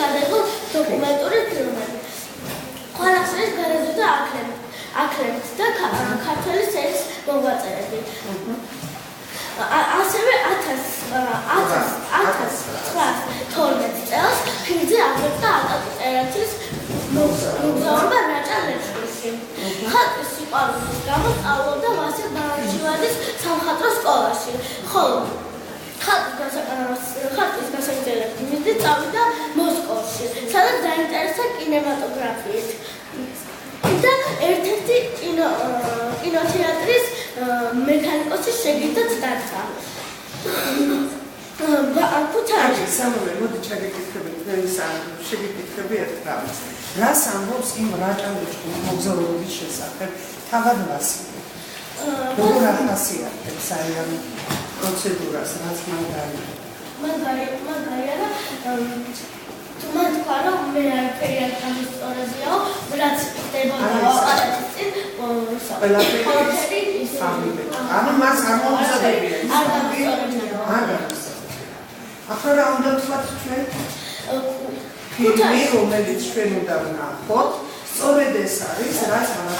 გადაიღო დოკუმენტური ფილმები. ყველაფრის გარეზვიდა აკლებით და ქართველი სერის მოღვაწეები. ასევე 1912 წელს ფილმზე აღწერდა აკაკი მოგზაურობა რაჭა ლეჩხუმში. ხატვის სიყვარულის გამო სწავლობდა ვასილ ბარათაშვილის სამხატვრო სკოლაში, ხოლო ხატვის გასაგრძელებლად მიზნით წავიდა მოსკოვში, სადაც დაინტერესდა კინემატოგრაფიით და ერთ-ერთი კინოთეატრის მექანიკოსის შეგირდად დარჩა. ქუთაისში სამოვე მოდი ჩაგეკითხებით შეგეკითხები ერთ რამს. რას ამბობს იმ რაჭა ლეჩხუმის მოგზაურობის შესახებ თავად ვასილი? როგორ ახასიათებს აი ამ პროცედურას, რაც მაგარია მან თქვა რომ მე არაფერი არ გამოსწორებიაო, რაც ხდებოდა ოპერაციის წინ ყველაფერი ანუ მას არ მოუწოდებია ის ახლა რა უნდა ვთქვათ ჩვენ? ფილმი, რომელიც ჩვენ უნდა ვნახოთ, სწორედ ეს არის, რაც ამას